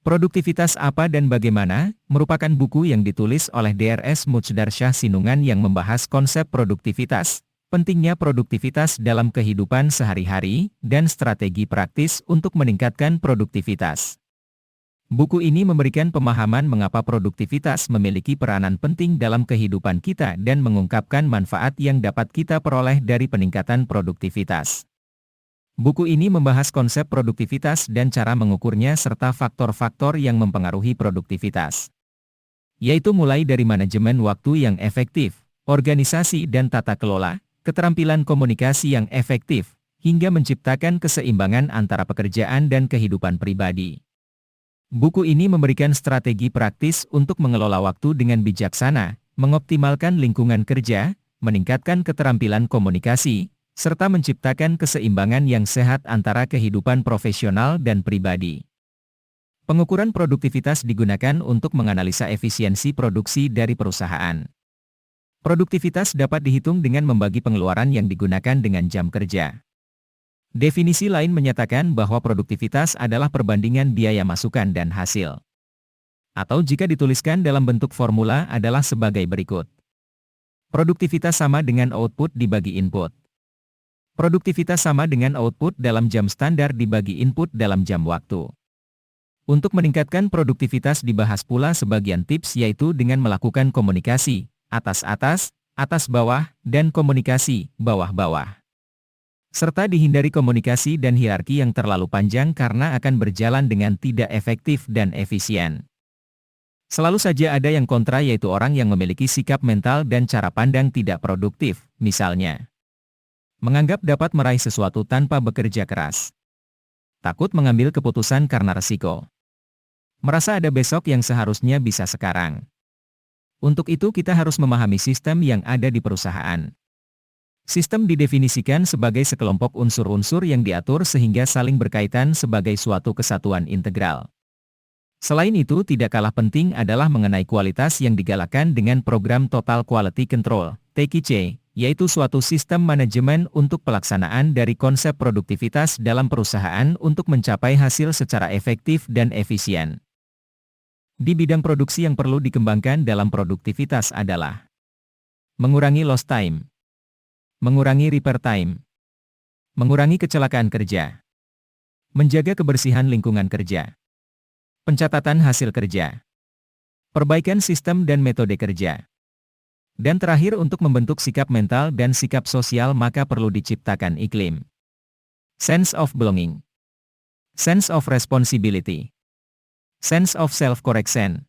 Produktivitas apa dan bagaimana, merupakan buku yang ditulis oleh Drs. Mujdarsyah Sinungan yang membahas konsep produktivitas, pentingnya produktivitas dalam kehidupan sehari-hari, dan strategi praktis untuk meningkatkan produktivitas. Buku ini memberikan pemahaman mengapa produktivitas memiliki peranan penting dalam kehidupan kita dan mengungkapkan manfaat yang dapat kita peroleh dari peningkatan produktivitas. Buku ini membahas konsep produktivitas dan cara mengukurnya serta faktor-faktor yang mempengaruhi produktivitas. Yaitu mulai dari manajemen waktu yang efektif, organisasi dan tata kelola, keterampilan komunikasi yang efektif, hingga menciptakan keseimbangan antara pekerjaan dan kehidupan pribadi. Buku ini memberikan strategi praktis untuk mengelola waktu dengan bijaksana, mengoptimalkan lingkungan kerja, meningkatkan keterampilan komunikasi, serta menciptakan keseimbangan yang sehat antara kehidupan profesional dan pribadi. Pengukuran produktivitas digunakan untuk menganalisa efisiensi produksi dari perusahaan. Produktivitas dapat dihitung dengan membagi pengeluaran yang digunakan dengan jam kerja. Definisi lain menyatakan bahwa produktivitas adalah perbandingan biaya masukan dan hasil. Atau jika dituliskan dalam bentuk formula adalah sebagai berikut. Produktivitas sama dengan output dibagi input. Produktivitas sama dengan output dalam jam standar dibagi input dalam jam waktu. Untuk meningkatkan produktivitas dibahas pula sebagian tips yaitu dengan melakukan komunikasi, atas-atas, atas-bawah, dan komunikasi, bawah-bawah. Serta dihindari komunikasi dan hierarki yang terlalu panjang karena akan berjalan dengan tidak efektif dan efisien. Selalu saja ada yang kontra yaitu orang yang memiliki sikap mental dan cara pandang tidak produktif, misalnya menganggap dapat meraih sesuatu tanpa bekerja keras. Takut mengambil keputusan karena resiko. Merasa ada besok yang seharusnya bisa sekarang. Untuk itu kita harus memahami sistem yang ada di perusahaan. Sistem didefinisikan sebagai sekelompok unsur-unsur yang diatur sehingga saling berkaitan sebagai suatu kesatuan integral. Selain itu tidak kalah penting adalah mengenai kualitas yang digalakkan dengan program Total Quality Control, TQC, yaitu suatu sistem manajemen untuk pelaksanaan dari konsep produktivitas dalam perusahaan untuk mencapai hasil secara efektif dan efisien. Di bidang produksi yang perlu dikembangkan dalam produktivitas adalah mengurangi lost time, mengurangi repair time, mengurangi kecelakaan kerja, menjaga kebersihan lingkungan kerja, pencatatan hasil kerja, perbaikan sistem dan metode kerja. Dan terakhir untuk membentuk sikap mental dan sikap sosial maka perlu diciptakan iklim. Sense of belonging. Sense of responsibility. Sense of self-correction.